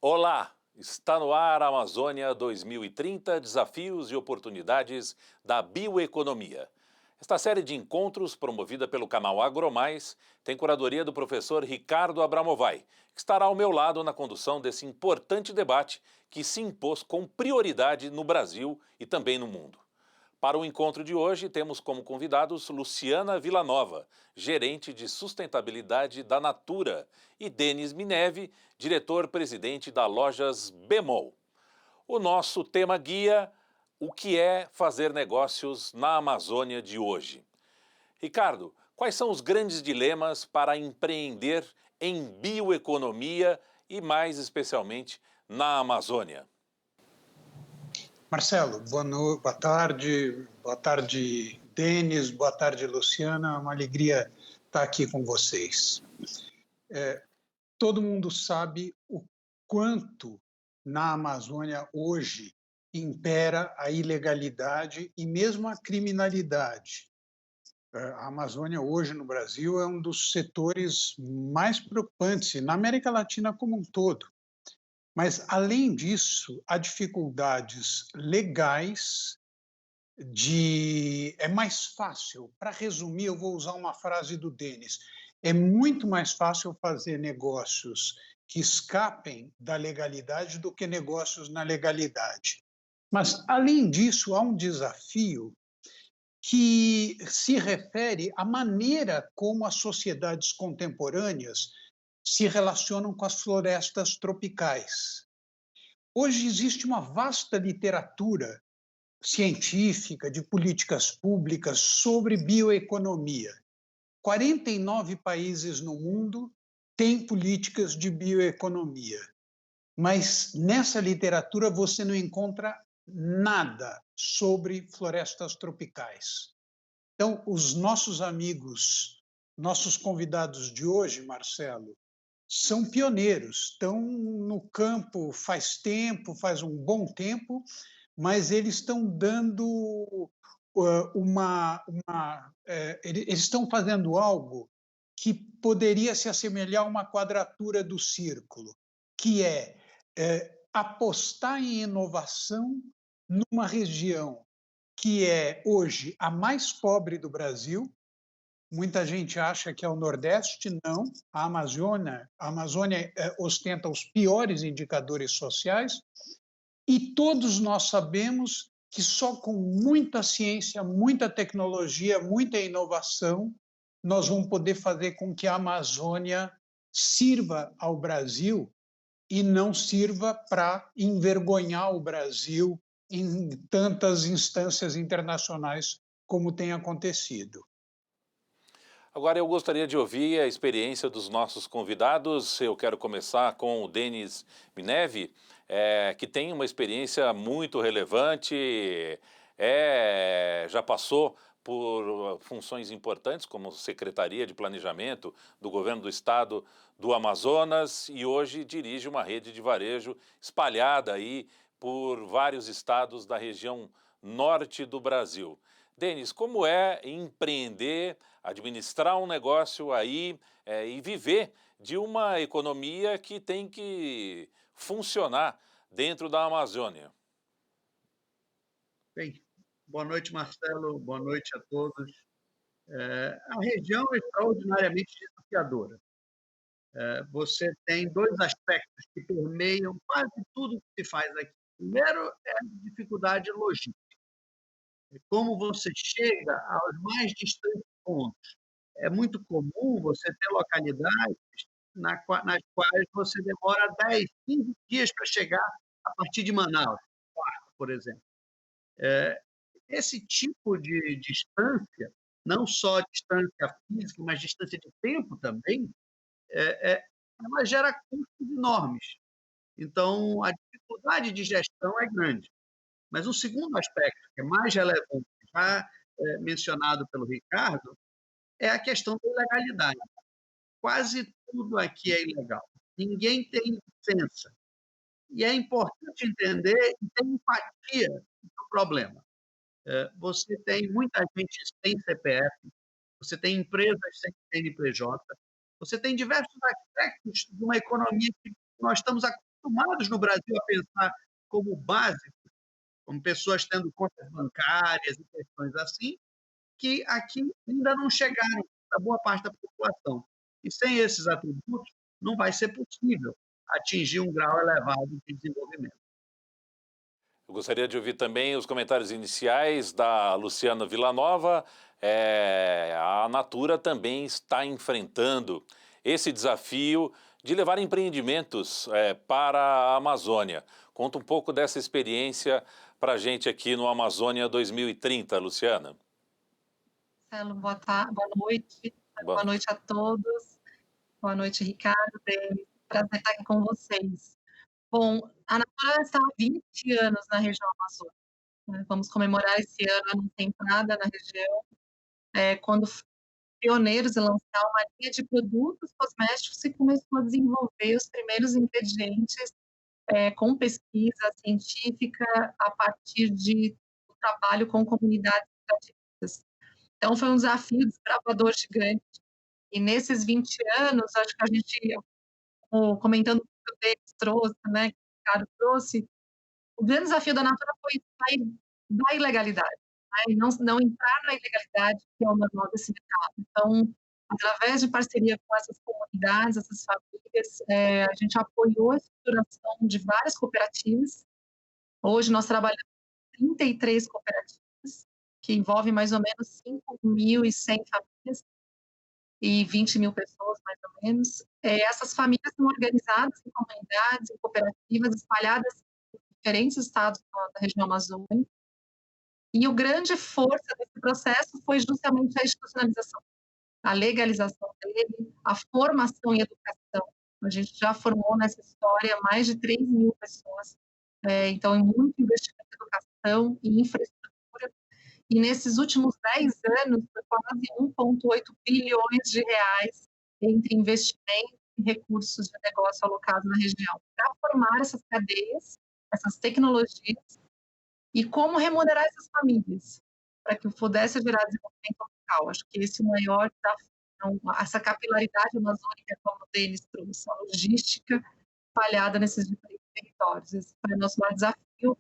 Olá, está no ar a Amazônia 2030, desafios e oportunidades da bioeconomia. Esta série de encontros, promovida pelo canal AgroMais, tem curadoria do professor Ricardo Abramovay, que estará ao meu lado na condução desse importante debate que se impôs com prioridade no Brasil e também no mundo. Para o encontro de hoje, temos como convidados Luciana Villanova, gerente de sustentabilidade da Natura, e Denis Mineve, diretor-presidente da Lojas Bemol. O nosso tema guia: o que é fazer negócios na Amazônia de hoje? Ricardo, quais são os grandes dilemas para empreender em bioeconomia e, mais especialmente, na Amazônia? Marcelo, boa tarde, Denis, boa tarde, Luciana, é uma alegria estar aqui com vocês. Todo mundo sabe o quanto na Amazônia hoje impera a ilegalidade e mesmo a criminalidade. A Amazônia hoje no Brasil é um dos setores mais preocupantes, e na América Latina como um todo. Mas, além disso, há dificuldades legais é mais fácil, para resumir, eu vou usar uma frase do Denis, é muito mais fácil fazer negócios que escapem da legalidade do que negócios na legalidade. Mas, além disso, há um desafio que se refere à maneira como as sociedades contemporâneas se relacionam com as florestas tropicais. Hoje existe uma vasta literatura científica de políticas públicas sobre bioeconomia. 49 países no mundo têm políticas de bioeconomia, mas nessa literatura você não encontra nada sobre florestas tropicais. Então, os nossos amigos, nossos convidados de hoje, Marcelo, são pioneiros, estão no campo faz um bom tempo, mas eles estão dando eles estão fazendo algo que poderia se assemelhar a uma quadratura do círculo, que é apostar em inovação numa região que é hoje a mais pobre do Brasil. Muita gente acha que é o Nordeste, não. A Amazônia ostenta os piores indicadores sociais e todos nós sabemos que só com muita ciência, muita tecnologia, muita inovação, nós vamos poder fazer com que a Amazônia sirva ao Brasil e não sirva para envergonhar o Brasil em tantas instâncias internacionais como tem acontecido. Agora eu gostaria de ouvir a experiência dos nossos convidados. Eu quero começar com o Denis Mineve, que tem uma experiência muito relevante, já passou por funções importantes como Secretaria de Planejamento do Governo do Estado do Amazonas e hoje dirige uma rede de varejo espalhada aí por vários estados da região norte do Brasil. Denis, como é empreender, administrar um negócio aí e viver de uma economia que tem que funcionar dentro da Amazônia? Bem, boa noite, Marcelo, boa noite a todos. A região é extraordinariamente desafiadora. Você tem dois aspectos que permeiam quase tudo que se faz aqui. Primeiro é a dificuldade logística. Como você chega aos mais distantes pontos. É muito comum você ter localidades nas quais você demora 10, 15 dias para chegar a partir de Manaus, por exemplo. Esse tipo de distância, não só distância física, mas distância de tempo também, ela gera custos enormes. Então, a dificuldade de gestão é grande. Mas o segundo aspecto, que é mais relevante, já mencionado pelo Ricardo, é a questão da ilegalidade. Quase tudo aqui é ilegal. Ninguém tem licença. E é importante entender e ter empatia do problema. Você tem muita gente sem CPF, você tem empresas sem CNPJ, você tem diversos aspectos de uma economia que nós estamos acostumados acostumados no Brasil a pensar como básico, como pessoas tendo contas bancárias e questões assim, que aqui ainda não chegaram a boa parte da população. E sem esses atributos, não vai ser possível atingir um grau elevado de desenvolvimento. Eu gostaria de ouvir também os comentários iniciais da Luciana Villanova. A Natura também está enfrentando esse desafio de levar empreendimentos para a Amazônia. Conta um pouco dessa experiência para a gente aqui no Amazônia 2030, Luciana. Marcelo, boa noite. Boa Boa noite. noite a todos. Boa noite, Ricardo. Prazer estar aqui com vocês. Bom, a Natura está há 20 anos na região amazônica, né? Vamos comemorar esse ano a não temporada na região, quando pioneiros em lançar uma linha de produtos cosméticos e começou a desenvolver os primeiros ingredientes com pesquisa científica a partir do trabalho com comunidades extrativistas. Então, foi um desafio desbravador gigante. E nesses 20 anos, acho que a gente, comentando o que o Denis trouxe, né, que o Ricardo trouxe, o grande desafio da Natura foi sair da ilegalidade, né, e não entrar na ilegalidade, que é o normal desse mercado. Então, através de parceria com essas comunidades, essas famílias, a gente apoiou a estruturação de várias cooperativas. Hoje, nós trabalhamos com 33 cooperativas, que envolvem mais ou menos 5.100 famílias e 20 mil pessoas, mais ou menos. Essas famílias são organizadas em comunidades, em cooperativas, espalhadas em diferentes estados da região amazônica. E o grande força desse processo foi justamente a institucionalização, a legalização dele, a formação em educação. A gente já formou nessa história mais de 3.000 pessoas. Então, é muito investimento em educação e infraestrutura. E nesses últimos 10 anos, foi quase 1,8 bilhões de reais entre investimentos e recursos de negócio alocados na região, para formar essas cadeias, essas tecnologias, e como remunerar essas famílias, para que pudesse gerar desenvolvimento local. Acho que esse é o maior desafio. Então, essa capilaridade amazônica, como o Denis trouxe, a logística espalhada nesses diferentes territórios. Esse foi o nosso maior desafio,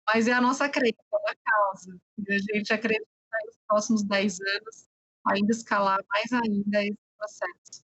mas é a nossa crença, é a causa. E a gente acredita que nos próximos 10 anos ainda escalar mais ainda esse processo.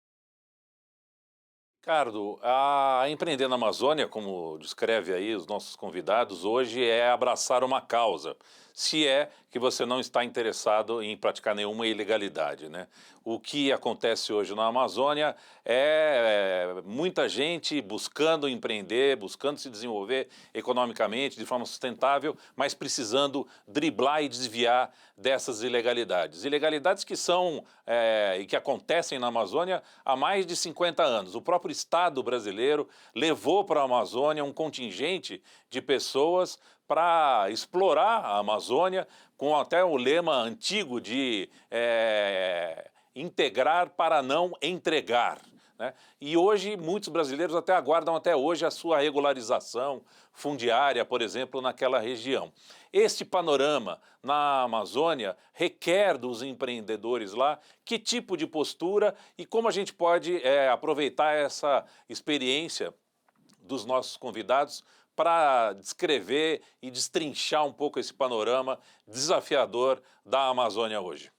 Ricardo, a empreender na Amazônia, como descreve aí os nossos convidados, hoje é abraçar uma causa, se é que você não está interessado em praticar nenhuma ilegalidade, né? O que acontece hoje na Amazônia é muita gente buscando empreender, buscando se desenvolver economicamente de forma sustentável, mas precisando driblar e desviar dessas ilegalidades. Ilegalidades que são e que acontecem na Amazônia há mais de 50 anos. O próprio Estado brasileiro levou para a Amazônia um contingente de pessoas para explorar a Amazônia, com até o lema antigo de integrar para não entregar, né? E hoje muitos brasileiros até aguardam até hoje a sua regularização fundiária, por exemplo, naquela região. Este panorama na Amazônia requer dos empreendedores lá que tipo de postura e como a gente pode aproveitar essa experiência dos nossos convidados para descrever e destrinchar um pouco esse panorama desafiador da Amazônia hoje.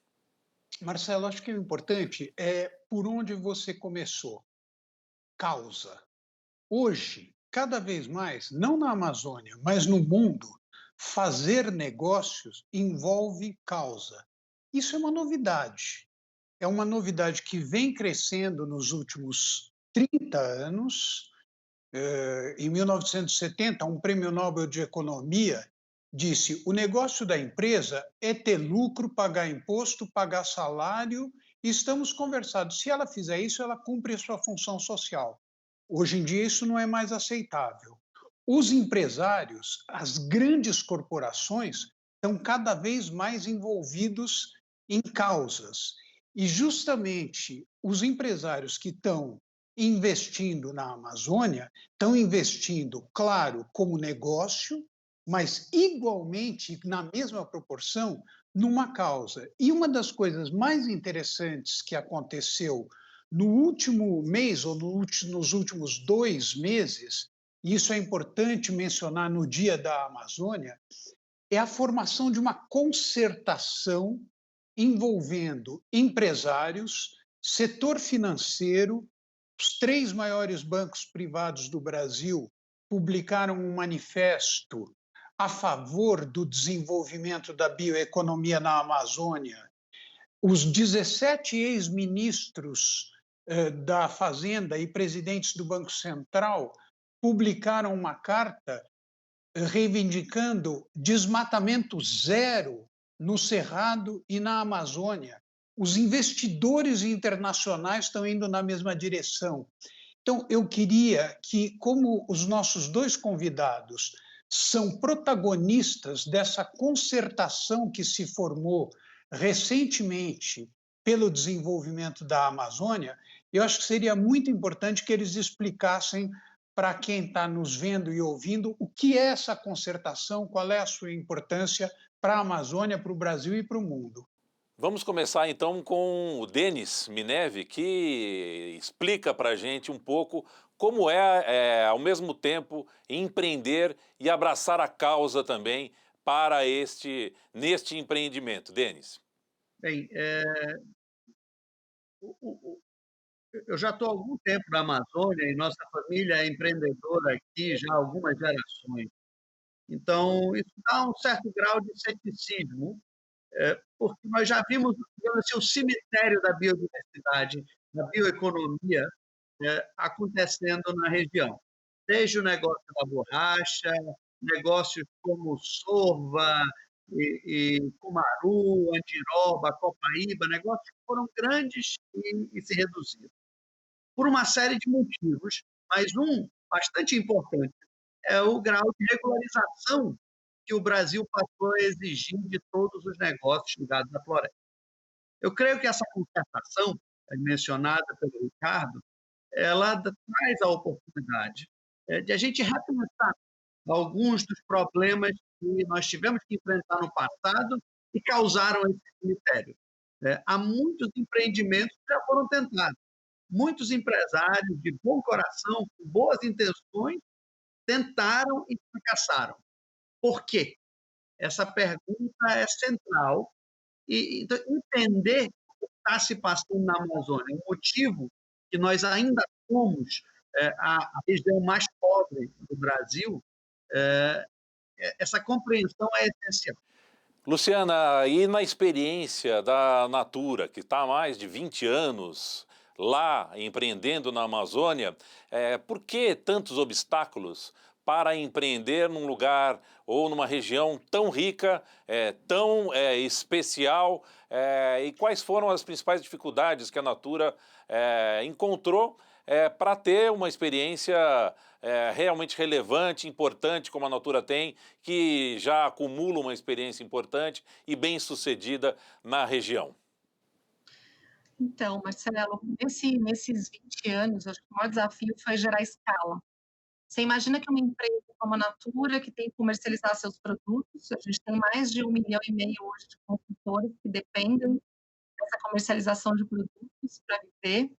Marcelo, acho que o importante é por onde você começou. Causa. Hoje, cada vez mais, não na Amazônia, mas no mundo, fazer negócios envolve causa. Isso é uma novidade. É uma novidade que vem crescendo nos últimos 30 anos. Em 1970, um prêmio Nobel de Economia disse: o negócio da empresa é ter lucro, pagar imposto, pagar salário, e estamos conversados. Se ela fizer isso, ela cumpre a sua função social. Hoje em dia, isso não é mais aceitável. Os empresários, as grandes corporações, estão cada vez mais envolvidos em causas. E justamente os empresários que estão investindo na Amazônia estão investindo, claro, como negócio, mas igualmente, na mesma proporção, numa causa. E uma das coisas mais interessantes que aconteceu no último mês ou nos últimos 2 meses e isso é importante mencionar no Dia da Amazônia, é a formação de uma concertação envolvendo empresários, setor financeiro. Os 3 maiores bancos privados do Brasil publicaram um manifesto a favor do desenvolvimento da bioeconomia na Amazônia. Os 17 ex-ministros da Fazenda e presidentes do Banco Central publicaram uma carta reivindicando desmatamento zero no Cerrado e na Amazônia. Os investidores internacionais estão indo na mesma direção. Então, eu queria que, como os nossos 2 convidados são protagonistas dessa concertação que se formou recentemente pelo desenvolvimento da Amazônia, eu acho que seria muito importante que eles explicassem para quem está nos vendo e ouvindo o que é essa concertação, qual é a sua importância para a Amazônia, para o Brasil e para o mundo. Vamos começar então com o Denis Mineve, que explica para a gente um pouco como ao mesmo tempo, empreender e abraçar a causa também para neste empreendimento. Denis. Bem, eu já estou há algum tempo na Amazônia e nossa família é empreendedora aqui já há algumas gerações. Então, isso dá um certo grau de ceticismo, porque nós já vimos, digamos assim, o cemitério da biodiversidade, da bioeconomia, acontecendo na região. Desde o negócio da borracha, negócios como sorva, e cumaru, andiroba, copaíba, negócios que foram grandes e se reduziram. Por uma série de motivos, mas um bastante importante é o grau de regularização que o Brasil passou a exigir de todos os negócios ligados à floresta. Eu creio que essa concertação, mencionada pelo Ricardo, ela traz a oportunidade de a gente repensar alguns dos problemas que nós tivemos que enfrentar no passado e causaram esse cemitério. Há muitos empreendimentos que já foram tentados. Muitos empresários de bom coração, com boas intenções, tentaram e fracassaram. Por quê? Essa pergunta é central. E então, entender o que está se passando na Amazônia, o motivo que nós ainda somos a região mais pobre do Brasil, essa compreensão é essencial. Luciana, e na experiência da Natura, que está há mais de 20 anos lá empreendendo na Amazônia, por que tantos obstáculos para empreender num lugar ou numa região tão rica, tão especial? E quais foram as principais dificuldades que a Natura encontrou para ter uma experiência realmente relevante, importante, como a Natura tem, que já acumula uma experiência importante e bem-sucedida na região? Então, Marcelo, nesses 20 anos, acho que o maior desafio foi gerar escala. Você imagina que uma empresa como a Natura, que tem que comercializar seus produtos, a gente tem mais de 1,5 milhão hoje de consultores que dependem dessa comercialização de produtos para viver,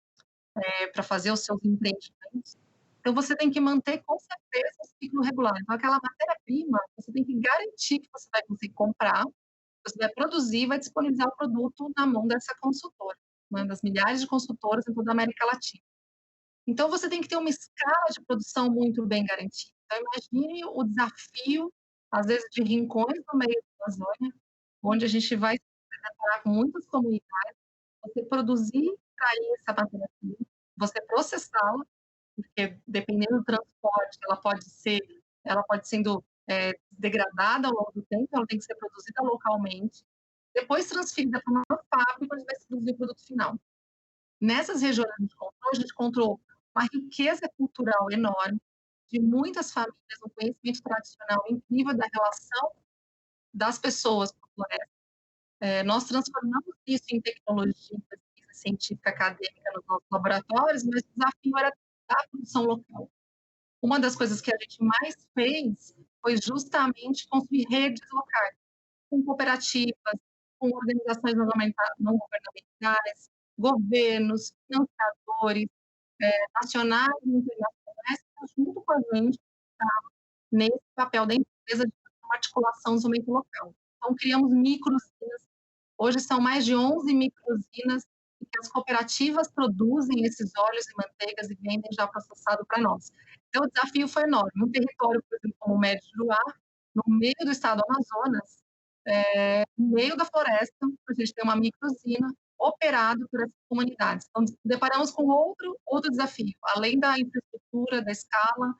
para fazer os seus empreendimentos. Então, você tem que manter, com certeza, o ciclo regular. Então, aquela matéria-prima, você tem que garantir que você vai conseguir comprar, você vai produzir e vai disponibilizar o produto na mão dessa consultora, uma das milhares de consultoras em toda a América Latina. Então, você tem que ter uma escala de produção muito bem garantida. Então, imagine o desafio, às vezes, de rincões no meio da Amazônia, onde a gente vai se deparar com muitas comunidades, você produzir, extrair essa matéria-prima, você processá-la, porque dependendo do transporte, ela pode sendo degradada ao longo do tempo, ela tem que ser produzida localmente, depois transferida para uma fábrica onde vai se produzir o produto final. Nessas regiões a gente encontrou uma riqueza cultural enorme, de muitas famílias, um conhecimento tradicional incrível da relação das pessoas com a floresta. Nós transformamos isso em tecnologia, em pesquisa científica acadêmica nos nossos laboratórios, mas o desafio era da produção local. Uma das coisas que a gente mais fez foi justamente construir redes locais, com cooperativas, com organizações não governamentais, governos, financiadores, nacionais e internacionais, que junto com a gente nesse papel da empresa de uma articulação do desenvolvimento local. Então, criamos micro-usinas. Hoje são mais de 11 micro-usinas em que as cooperativas produzem esses óleos e manteigas e vendem já processado para nós. Então, o desafio foi enorme. Um território, por exemplo, como o Médio de Luar, no meio do estado do Amazonas, no meio da floresta, a gente tem uma micro-usina operado por essas comunidades. Então, deparamos com outro desafio, além da infraestrutura, da escala,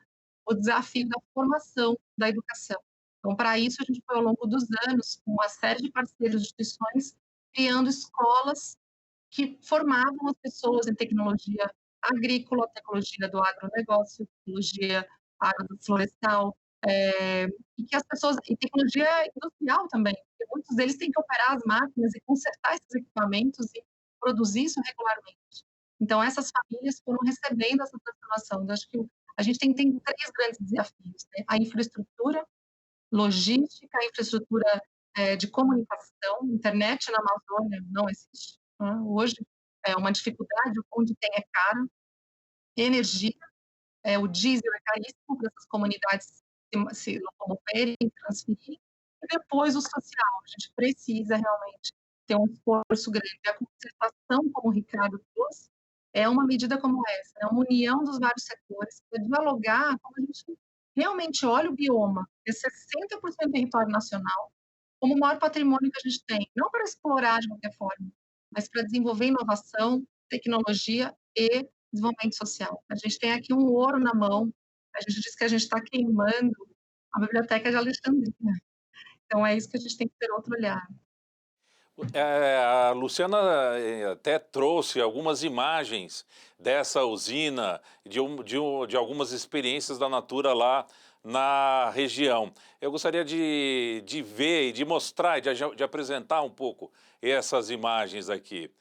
o desafio da formação, da educação. Então, para isso, a gente foi, ao longo dos anos, com uma série de parceiros e instituições, criando escolas que formavam as pessoas em tecnologia agrícola, tecnologia do agronegócio, tecnologia agroflorestal, e que as pessoas, e tecnologia industrial também, porque muitos deles têm que operar as máquinas e consertar esses equipamentos e produzir isso regularmente. Então, essas famílias foram recebendo essa transformação. Eu acho que a gente tem 3 grandes desafios, né? A infraestrutura, logística, a infraestrutura de comunicação, internet na Amazônia não existe. Né? Hoje é uma dificuldade, onde tem é caro, energia, o diesel é caríssimo para essas comunidades se locomoverem, transferirem, e depois o social. A gente precisa realmente ter um esforço grande. A concertação, como o Ricardo trouxe, é uma medida como essa, é uma união dos vários setores para dialogar como a gente realmente olha o bioma, que é 60% do território nacional, como o maior patrimônio que a gente tem, não para explorar de qualquer forma, mas para desenvolver inovação, tecnologia e desenvolvimento social. A gente tem aqui um ouro na mão, a gente diz que a gente está queimando a Biblioteca de Alexandria. Então, é isso que a gente tem que ter outro olhar. A Luciana até trouxe algumas imagens dessa usina, de algumas experiências da Natura lá na região. Eu gostaria de ver e de mostrar, de apresentar um pouco essas imagens aqui.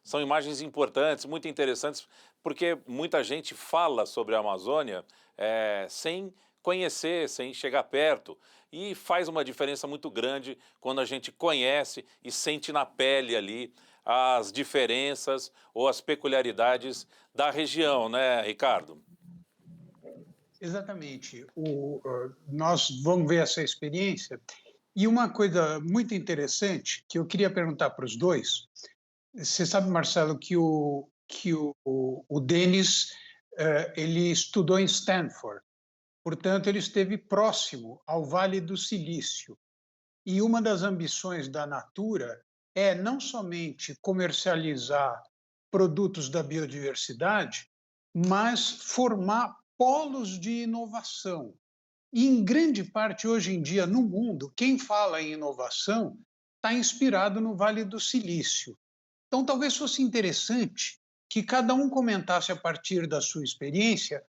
São imagens importantes, muito interessantes, porque muita gente fala sobre a Amazônia sem conhecer, sem chegar perto. E faz uma diferença muito grande quando a gente conhece e sente na pele ali as diferenças ou as peculiaridades da região, né, Ricardo? Exatamente. Nós vamos ver essa experiência. E uma coisa muito interessante que eu queria perguntar para os dois, você sabe, Marcelo, que o Denis ele estudou em Stanford, portanto, ele esteve próximo ao Vale do Silício. E uma das ambições da Natura é não somente comercializar produtos da biodiversidade, mas formar polos de inovação. E, em grande parte, hoje em dia, no mundo, quem fala em inovação está inspirado no Vale do Silício. Então, talvez fosse interessante que cada um comentasse, a partir da sua experiência,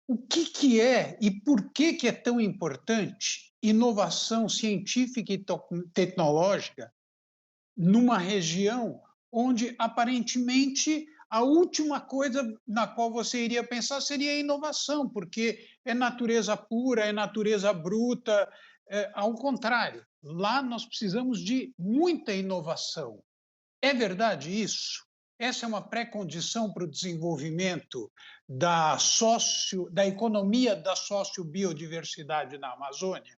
o que é e por que é tão importante inovação científica e tecnológica numa região onde, aparentemente, a última coisa na qual você iria pensar seria a inovação, porque é natureza pura, é natureza bruta. Ao contrário, lá nós precisamos de muita inovação. É verdade isso? Essa é uma pré-condição para o desenvolvimento da economia da sociobiodiversidade na Amazônia?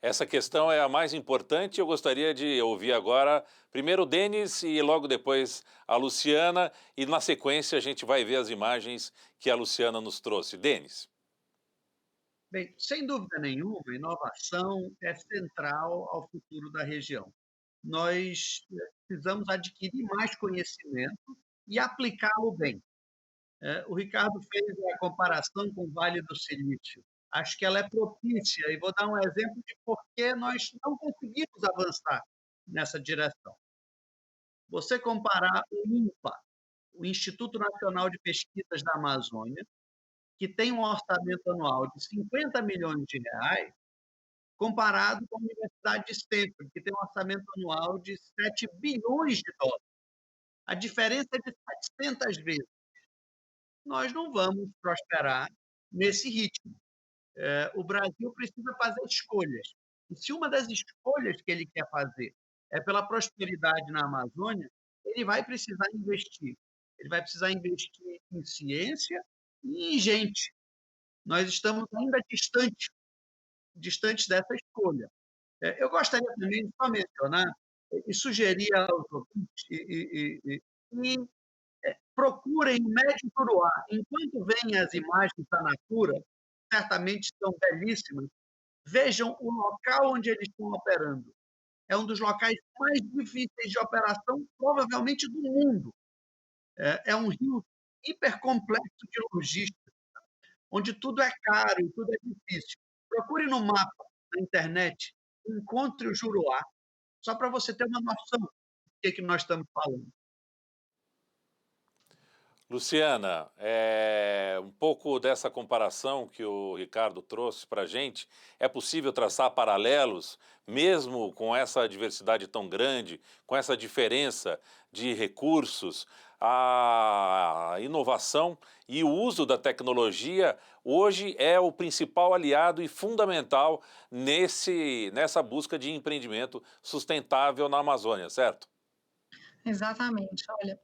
Essa questão é a mais importante. Eu gostaria de ouvir agora primeiro o Denis e logo depois a Luciana. E na sequência a gente vai ver as imagens que a Luciana nos trouxe. Denis. Bem, sem dúvida nenhuma, inovação é central ao futuro da região. Nós precisamos adquirir mais conhecimento e aplicá-lo bem. O Ricardo fez a comparação com o Vale do Silício. Acho que ela é propícia, e vou dar um exemplo de por que nós não conseguimos avançar nessa direção. Você comparar o INPA, o Instituto Nacional de Pesquisas da Amazônia, que tem um orçamento anual de 50 milhões de reais, comparado com a Universidade de Stanford, que tem um orçamento anual de 7 bilhões de dólares. A diferença é de 700 vezes. Nós não vamos prosperar nesse ritmo. O Brasil precisa fazer escolhas. E se uma das escolhas que ele quer fazer é pela prosperidade na Amazônia, ele vai precisar investir. Ele vai precisar investir em ciência e em gente. nós estamos ainda distantes dessa escolha. Eu gostaria também de só mencionar e sugerir aos ouvintes que procurem o médio Juruá. Enquanto veem as imagens da Natura, certamente são belíssimas, vejam o local onde eles estão operando. É um dos locais mais difíceis de operação, provavelmente, do mundo. É um rio hipercomplexo de logística, onde tudo é caro e tudo é difícil. Procure no mapa, na internet, encontre o Juruá, só para você ter uma noção do que nós estamos falando. Luciana, um pouco dessa comparação que o Ricardo trouxe para a gente, é possível traçar paralelos, mesmo com essa diversidade tão grande, com essa diferença de recursos, a inovação e o uso da tecnologia hoje é o principal aliado e fundamental nessa busca de empreendimento sustentável na Amazônia, certo? Exatamente. Olha,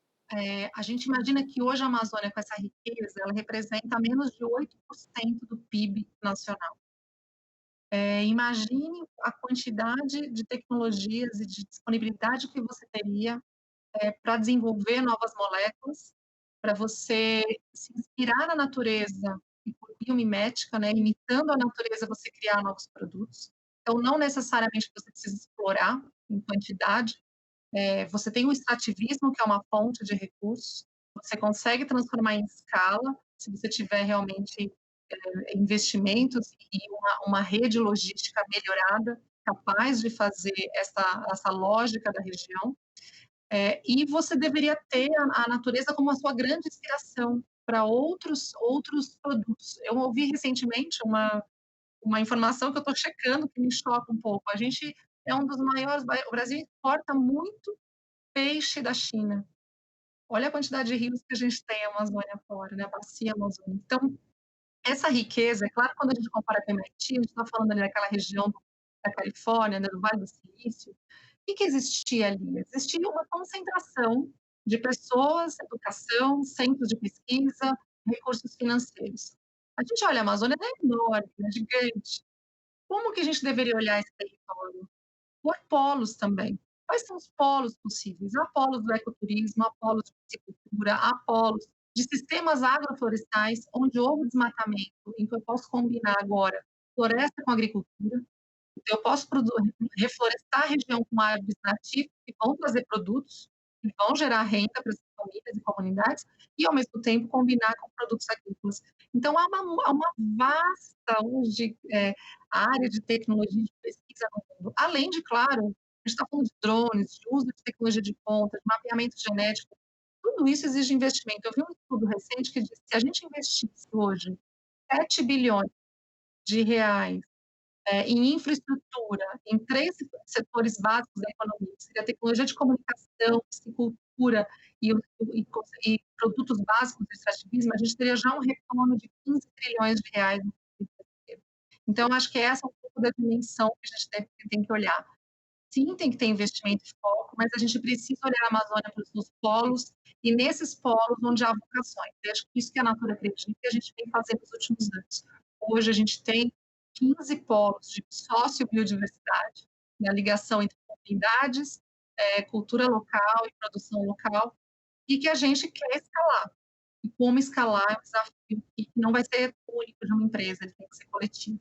a gente imagina que hoje a Amazônia, com essa riqueza, ela representa menos de 8% do PIB nacional. Imagine a quantidade de tecnologias e de disponibilidade que você teria para desenvolver novas moléculas, para você se inspirar na natureza e por biomimética, né, imitando a natureza, você criar novos produtos. Então, não necessariamente você precisa explorar em quantidade. Você tem o extrativismo, que é uma fonte de recursos, você consegue transformar em escala, se você tiver realmente investimentos e uma rede logística melhorada, capaz de fazer essa lógica da região. E você deveria ter a natureza como a sua grande inspiração para outros produtos. Eu ouvi recentemente uma informação que eu estou checando, que me choca um pouco. A gente é um dos maiores, o Brasil exporta muito peixe da China. Olha a quantidade de rios que a gente tem na Amazônia fora, né? A bacia amazônica. Então, essa riqueza, é claro, quando a gente compara com a MIT, a gente está falando ali daquela região da Califórnia, né, do Vale do Silício. O que existia ali? Existia uma concentração de pessoas, educação, centros de pesquisa, recursos financeiros. A gente olha a Amazônia, é enorme, é gigante. Como que a gente deveria olhar esse território? Por polos também. Quais são os polos possíveis? Há polos do ecoturismo, há polos de piscicultura, há polos de sistemas agroflorestais, onde houve desmatamento, em que eu posso combinar agora floresta com agricultura. Então, eu posso reflorestar a região com árvores nativas que vão trazer produtos, que vão gerar renda para as famílias e comunidades, e, ao mesmo tempo, combinar com produtos agrícolas. Então, há uma vasta hoje, área de tecnologia de pesquisa no mundo. Além de, claro, a gente está falando de drones, de uso de tecnologia de ponta, de mapeamento genético. Tudo isso exige investimento. Eu vi um estudo recente que diz que se a gente investisse hoje 7 bilhões de reais em infraestrutura, em 3 setores básicos da economia, que seria a tecnologia de comunicação, piscicultura e produtos básicos do extrativismo, a gente teria já um retorno de 15 trilhões de reais no PIB brasileiro. Então, acho que essa é um pouco da dimensão que a gente tem que olhar. Sim, tem que ter investimento e foco, mas a gente precisa olhar a Amazônia para os seus polos e nesses polos onde há vocações. Eu acho que isso que a Natura acredita que a gente vem fazendo nos últimos anos. Hoje a gente tem 15 polos de sociobiodiversidade, a ligação entre comunidades, cultura local e produção local, e que a gente quer escalar. E como escalar é um desafio que não vai ser único de uma empresa, ele tem que ser coletivo.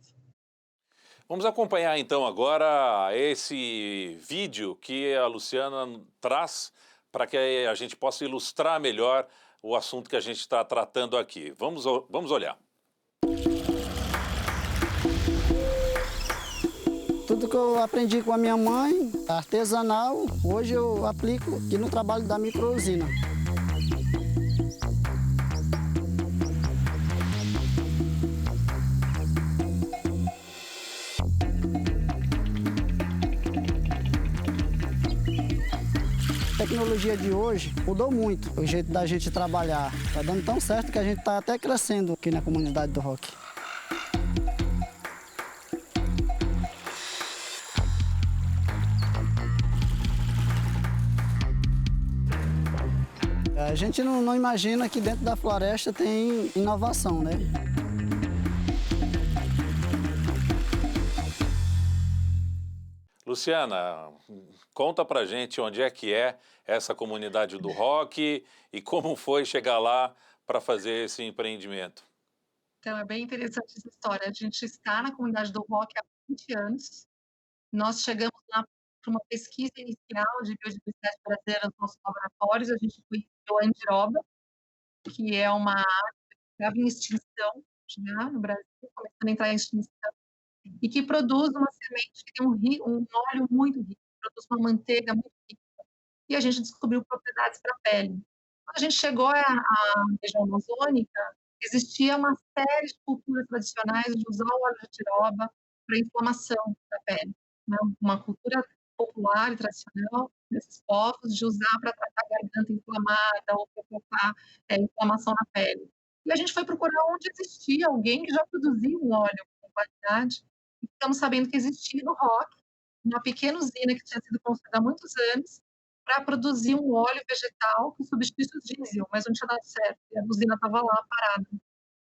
Vamos acompanhar então agora esse vídeo que a Luciana traz para que a gente possa ilustrar melhor o assunto que a gente está tratando aqui. Vamos olhar. Tudo que eu aprendi com a minha mãe, artesanal, hoje eu aplico aqui no trabalho da micro-usina. A tecnologia de hoje mudou muito o jeito da gente trabalhar. Está dando tão certo que a gente está até crescendo aqui na comunidade do rock. A gente não imagina que dentro da floresta tem inovação, né? Luciana, conta pra gente onde é essa comunidade do rock e como foi chegar lá para fazer esse empreendimento. Então, é bem interessante essa história. A gente está na comunidade do rock há 20 anos. Nós chegamos lá para uma pesquisa inicial de biodiversidade brasileira nos nossos laboratórios. A gente conheceu a andiroba, que é uma ave que estava em extinção já no Brasil, começando a entrar em extinção, e que produz uma semente que tem um óleo muito rico, produz uma manteiga muito rica. E a gente descobriu propriedades para a pele. Quando a gente chegou à região amazônica, existia uma série de culturas tradicionais de usar o óleo de tiroba para inflamação da pele, né? Uma cultura popular e tradicional desses povos de usar para tratar a garganta inflamada ou para tratar inflamação na pele. E a gente foi procurar onde existia alguém que já produzia um óleo com qualidade, e ficamos sabendo que existia no Rock, uma pequena usina que tinha sido construída há muitos anos para produzir um óleo vegetal que substitui o diesel, mas não tinha dado certo, e a usina estava lá parada.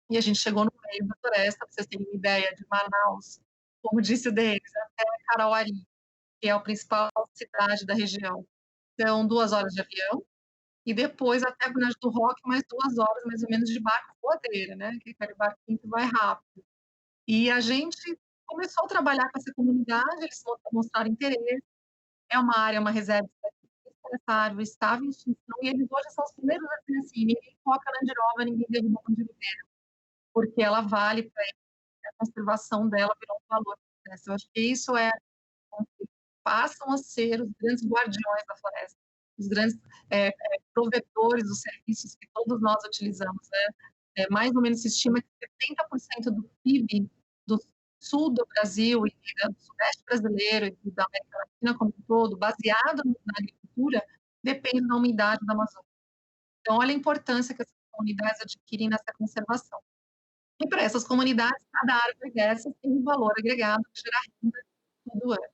E a gente chegou no meio da floresta, para vocês terem uma ideia, de Manaus, como disse o deles, até Carauari, que é a principal cidade da região. Então, 2 horas de avião, e depois até a Grande do Rock, mais 2 horas, mais ou menos, de barco voadeira, né? Que é aquele barquinho que vai rápido. E a gente começou a trabalhar com essa comunidade, eles mostraram interesse. É uma área, uma reserva estratégica, essa árvore estava em extinção, e eles hoje são os primeiros a dizer assim: ninguém toca na andiroba, ninguém derruba a andirobeira, porque ela vale para eles, a conservação dela virou um valor. Eu acho que isso é passam a ser os grandes guardiões da floresta, os grandes provedores dos serviços que todos nós utilizamos, né? Mais ou menos se estima que 70% do PIB do sul do Brasil e do sudeste brasileiro e da América Latina como um todo, baseado na agricultura, depende da umidade da Amazônia. Então, olha a importância que essas comunidades adquirem nessa conservação. E para essas comunidades, cada árvore dessas tem um valor agregado que gera renda todo ano.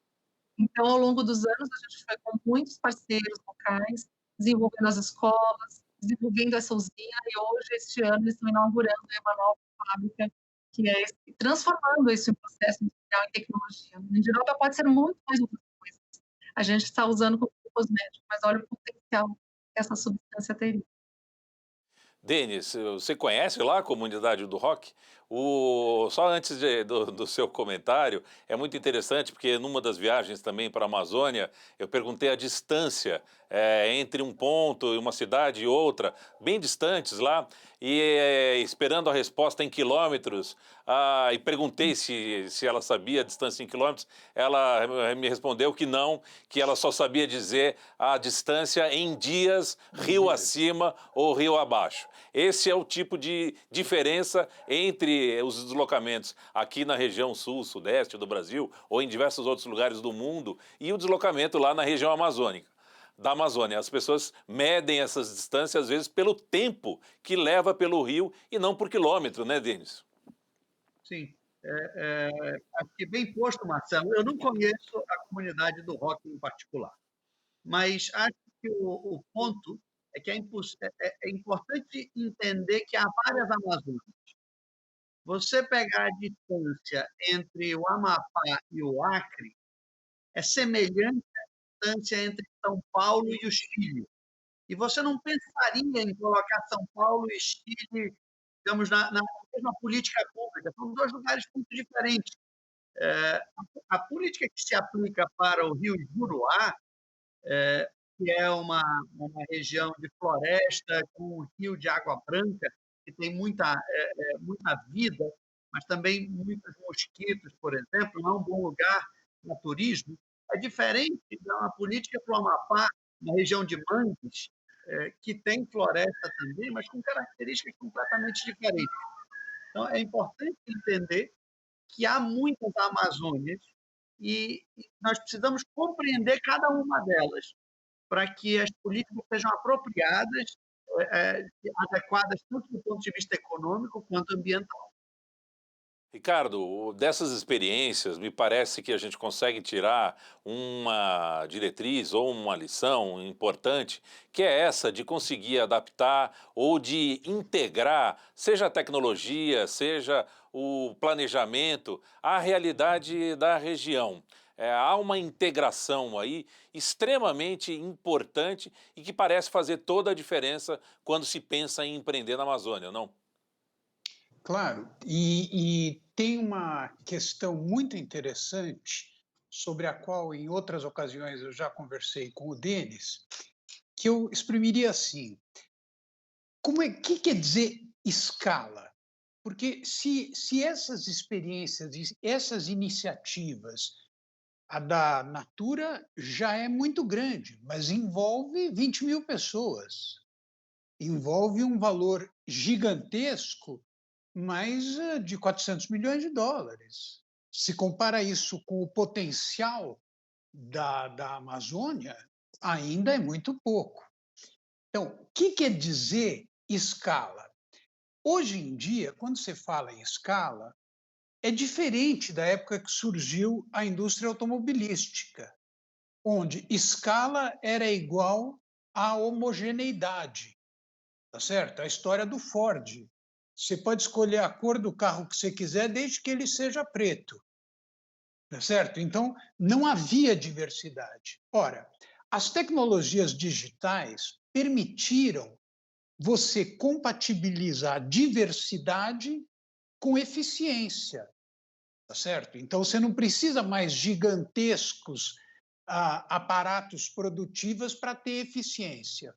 Então, ao longo dos anos, a gente foi com muitos parceiros locais, desenvolvendo as escolas, desenvolvendo essa usina, e hoje, este ano, eles estão inaugurando uma nova fábrica, que é transformando isso em processo industrial e tecnologia. A andiroba pode ser muito mais outras coisas. A gente está usando como cosmético, mas olha o potencial que essa substância teria. Denis, você conhece lá a comunidade do rock? Só antes do seu comentário, é muito interessante porque numa das viagens também para a Amazônia, eu perguntei a distância entre um ponto e uma cidade e outra, bem distantes lá, e esperando a resposta em quilômetros, e perguntei se ela sabia a distância em quilômetros, ela me respondeu que não, que ela só sabia dizer a distância em dias, rio acima ou rio abaixo. Esse é o tipo de diferença entre os deslocamentos aqui na região sul, sudeste do Brasil ou em diversos outros lugares do mundo e o deslocamento lá na região amazônica. Da Amazônia. As pessoas medem essas distâncias, às vezes, pelo tempo que leva pelo rio e não por quilômetro, né, Denis? Sim. Acho que bem posto, Marcelo. Eu não conheço a comunidade do rock em particular, mas acho que o ponto é que é importante entender que há várias Amazônias. Você pegar a distância entre o Amapá e o Acre é semelhante à distância entre São Paulo e o Chile. E você não pensaria em colocar São Paulo e Chile, digamos, na mesma política pública. São 2 lugares muito diferentes. A política que se aplica para o Rio Juruá, que é uma região de floresta com um rio de água branca, que tem muita vida, mas também muitos mosquitos, por exemplo, não é um bom lugar para turismo, é diferente da política para o Amapá, na região de Mangues, que tem floresta também, mas com características completamente diferentes. Então, é importante entender que há muitas Amazônias e nós precisamos compreender cada uma delas para que as políticas sejam apropriadas, adequadas tanto do ponto de vista econômico quanto ambiental. Ricardo, dessas experiências, me parece que a gente consegue tirar uma diretriz ou uma lição importante, que é essa de conseguir adaptar ou de integrar, seja a tecnologia, seja o planejamento, à realidade da região. Há uma integração aí extremamente importante e que parece fazer toda a diferença quando se pensa em empreender na Amazônia, não? Claro, e tem uma questão muito interessante sobre a qual, em outras ocasiões, eu já conversei com o Denis, que eu exprimiria assim: que quer dizer escala? Porque se essas experiências, essas iniciativas, a da Natura já é muito grande, mas envolve 20.000 pessoas, envolve um valor gigantesco, mais de 400 milhões de dólares. Se compara isso com o potencial da Amazônia, ainda é muito pouco. Então, o que quer dizer escala? Hoje em dia, quando você fala em escala, é diferente da época que surgiu a indústria automobilística, onde escala era igual a homogeneidade, tá certo? A história do Ford. Você pode escolher a cor do carro que você quiser, desde que ele seja preto, tá certo? Então, não havia diversidade. Ora, as tecnologias digitais permitiram você compatibilizar diversidade com eficiência, tá certo? Então, você não precisa mais gigantescos aparatos produtivos para ter eficiência.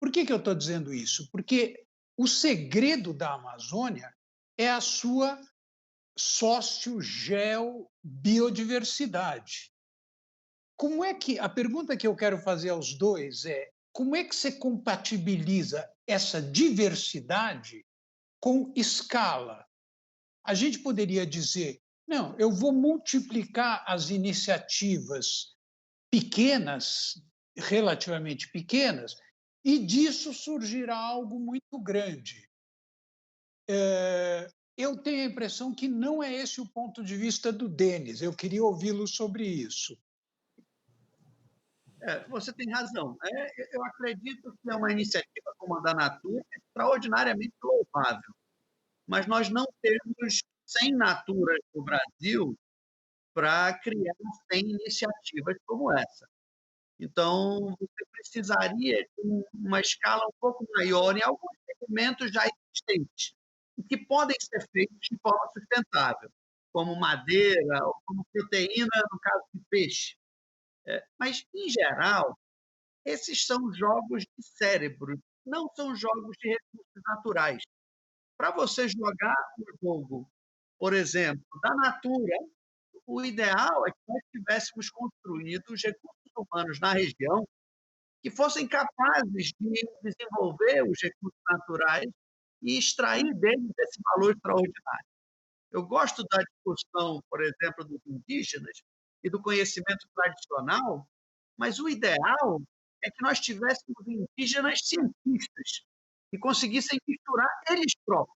Por que eu estou dizendo isso? Porque o segredo da Amazônia é a sua sociogeobiodiversidade. Como é que a pergunta que eu quero fazer aos dois é: como é que você compatibiliza essa diversidade com escala? A gente poderia dizer: não, eu vou multiplicar as iniciativas pequenas, relativamente pequenas, e disso surgirá algo muito grande. Eu tenho a impressão que não é esse o ponto de vista do Denis. Eu queria ouvi-lo sobre isso. Você tem razão. Eu acredito que é uma iniciativa como a da Natura extraordinariamente louvável, mas nós não temos 100 Naturas no Brasil para criar 100 iniciativas como essa. Então, você precisaria de uma escala um pouco maior em alguns segmentos já existentes, e que podem ser feitos de forma sustentável, como madeira ou como proteína, no caso de peixe. Mas, em geral, esses são jogos de cérebro, não são jogos de recursos naturais. Para você jogar um jogo, por exemplo, da Natura, o ideal é que nós tivéssemos construído os recursos humanos na região que fossem capazes de desenvolver os recursos naturais e extrair deles esse valor extraordinário. Eu gosto da discussão, por exemplo, dos indígenas e do conhecimento tradicional, mas o ideal é que nós tivéssemos indígenas cientistas que conseguissem misturar eles próprios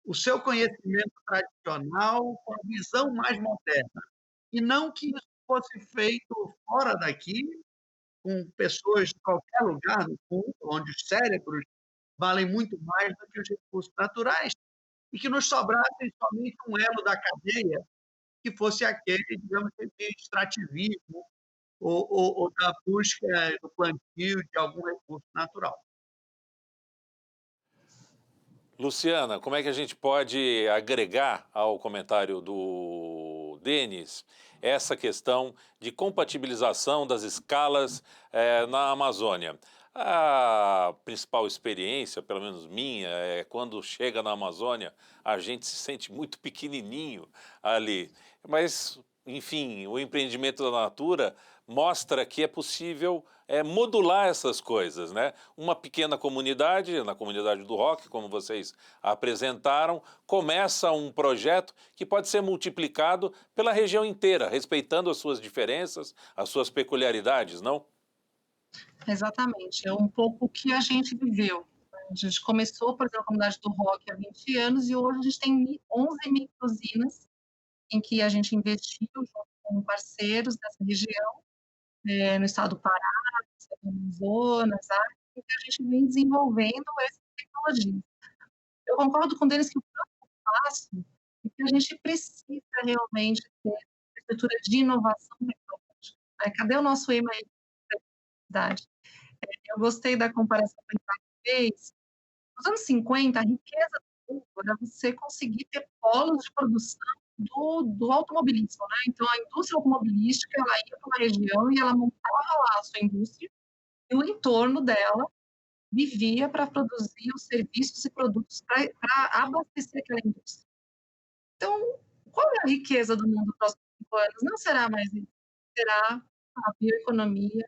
o seu conhecimento tradicional com a visão mais moderna, e não que isso fosse feito fora daqui, com pessoas de qualquer lugar do mundo, onde os cérebros valem muito mais do que os recursos naturais, e que nos sobrasse somente um elo da cadeia, que fosse aquele, digamos, de extrativismo ou da busca do plantio de algum recurso natural. Luciana, como é que a gente pode agregar ao comentário do Denis essa questão de compatibilização das escalas na Amazônia? A principal experiência, pelo menos minha, é quando chega na Amazônia, a gente se sente muito pequenininho ali. Mas, enfim, o empreendimento da Natura mostra que é possível modular essas coisas, né? Uma pequena comunidade, na comunidade do rock, como vocês apresentaram, começa um projeto que pode ser multiplicado pela região inteira, respeitando as suas diferenças, as suas peculiaridades, não? Exatamente, é um pouco o que a gente viveu. A gente começou, por exemplo, a comunidade do rock há 20 anos e hoje a gente tem 11 micro-usinas em que a gente investiu junto com parceiros dessa região, no estado do Pará, no estado do Amazonas, em que a gente vem desenvolvendo essas tecnologias. Eu concordo com eles que o próximo passo é que a gente precisa realmente ter infraestrutura de inovação tecnológica. Né? Cadê o nosso ema aí de universidade? Eu gostei da comparação que a gente fez. Nos anos 50, a riqueza do mundo era você conseguir ter polos de produção do automobilismo, né? Então, a indústria automobilística, ela ia para uma região e ela montava lá a sua indústria e o entorno dela vivia para produzir os serviços e produtos para abastecer aquela indústria. Então, qual é a riqueza do mundo nos próximos 5 anos? Não será mais isso, será a bioeconomia.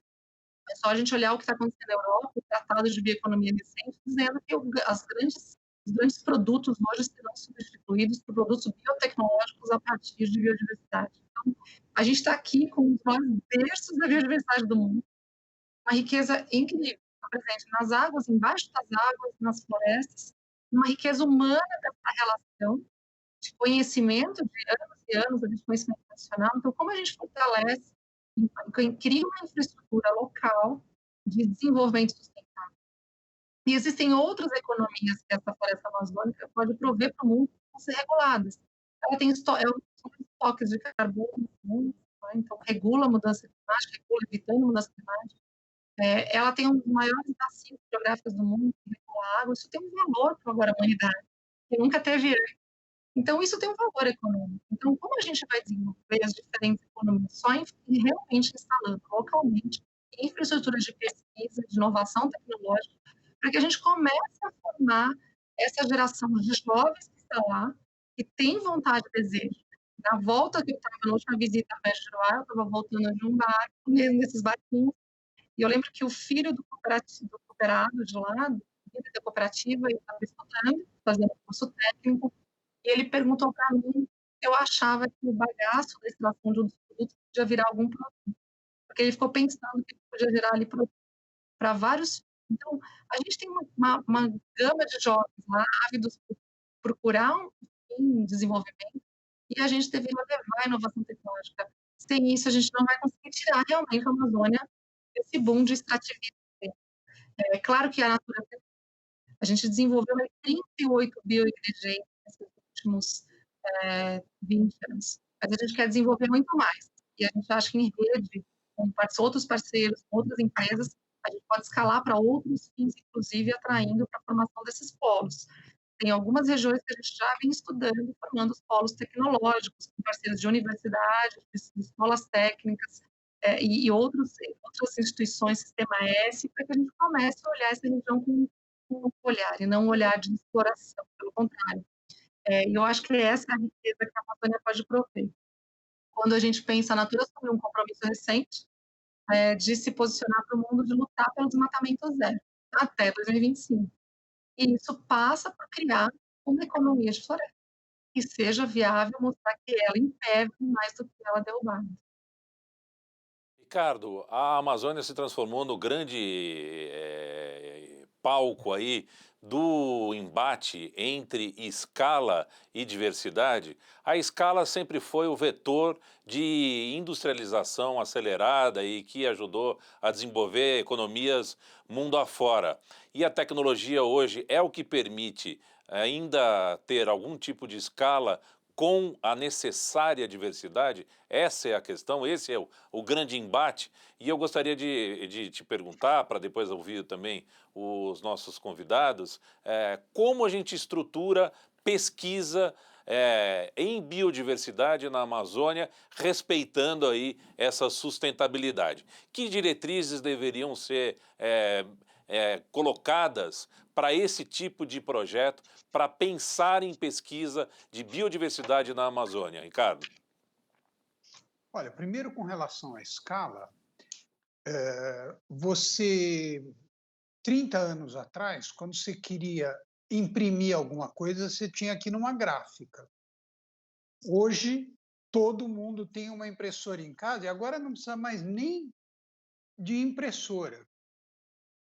É só a gente olhar o que está acontecendo na Europa, o tratado de bioeconomia recente, dizendo que os grandes produtos hoje serão substituídos por produtos biotecnológicos a partir de biodiversidade. Então, a gente está aqui com os maiores berços da biodiversidade do mundo, uma riqueza incrível, está presente nas águas, embaixo das águas, nas florestas, uma riqueza humana dessa relação de conhecimento de anos e anos, de conhecimento nacional. Então, como a gente fortalece, cria uma infraestrutura local de desenvolvimento sustentável. E existem outras economias que essa floresta amazônica pode prover para o mundo que vão ser reguladas. Ela tem estoques de carbono no mundo, né? Então regula a mudança climática, regula evitando a mudança climática. Ela tem um dos maiores bacios geográficos do mundo, que regula a água. Isso tem um valor para agora a humanidade, que nunca teve antes. Então, isso tem um valor econômico. Então, como a gente vai desenvolver as diferentes economias? Só realmente instalando localmente infraestruturas de pesquisa, de inovação tecnológica, para que a gente comece a formar essa geração de jovens que está lá, que tem vontade e desejo. Na volta que eu estava, na última visita a Peste do Ar, eu estava voltando de um barco, nesses barquinhos, e eu lembro que o filho do cooperado de lá, da cooperativa, ele estava estudando, fazendo curso técnico, e ele perguntou para mim, eu achava que o bagaço da extração de um dos produtos podia virar algum produto, porque ele ficou pensando que podia gerar ali produto para vários. Então, a gente tem uma gama de jovens lá, ávidos por procurar um desenvolvimento, e a gente deveria levar a inovação tecnológica. Sem isso, a gente não vai conseguir tirar realmente a Amazônia desse boom de extrativismo. É claro que a natureza, a gente desenvolveu 38 bioingredientes nesses últimos 20 anos, mas a gente quer desenvolver muito mais. E a gente acha que em rede, com outros parceiros, com outras empresas, a gente pode escalar para outros fins, inclusive atraindo para a formação desses polos. Tem algumas regiões que a gente já vem estudando, formando os polos tecnológicos, com parceiros de universidades, de escolas técnicas e outras instituições, Sistema S, para que a gente comece a olhar essa região com um olhar, e não um olhar de exploração, pelo contrário. E eu acho que essa é a riqueza que a Amazônia pode prover. Quando a gente pensa, a Natura assumiu um compromisso recente de se posicionar para o mundo, de lutar pelo desmatamento zero, até 2025. E isso passa por criar uma economia de floresta, que seja viável, mostrar que ela impede mais do que ela derrubada. Ricardo, a Amazônia se transformou no grande palco aí do embate entre escala e diversidade. A escala sempre foi o vetor de industrialização acelerada e que ajudou a desenvolver economias mundo afora. E a tecnologia hoje é o que permite ainda ter algum tipo de escala com a necessária diversidade? Essa é a questão, esse é o grande embate. E eu gostaria de te perguntar, para depois ouvir também os nossos convidados, como a gente estrutura pesquisa em biodiversidade na Amazônia, respeitando aí essa sustentabilidade. Que diretrizes deveriam ser colocadas para esse tipo de projeto, para pensar em pesquisa de biodiversidade na Amazônia, Ricardo? Olha, primeiro com relação à escala, você, 30 anos atrás, quando você queria imprimir alguma coisa, você tinha aqui numa gráfica. Hoje, todo mundo tem uma impressora em casa e agora não precisa mais nem de impressora.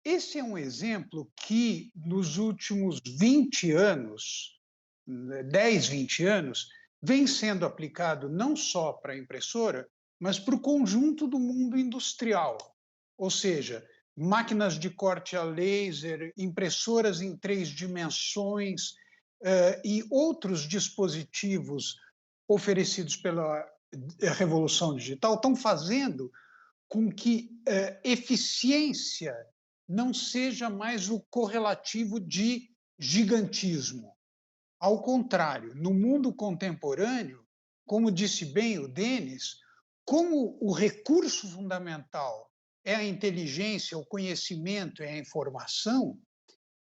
Esse é um exemplo que, nos últimos 20 anos, 10, 20 anos, vem sendo aplicado não só para a impressora, mas para o conjunto do mundo industrial. Ou seja, máquinas de corte a laser, impressoras em 3 dimensões e outros dispositivos oferecidos pela revolução digital estão fazendo com que eficiência não seja mais o correlativo de gigantismo. Ao contrário, no mundo contemporâneo, como disse bem o Denis, como o recurso fundamental é a inteligência, o conhecimento, é a informação,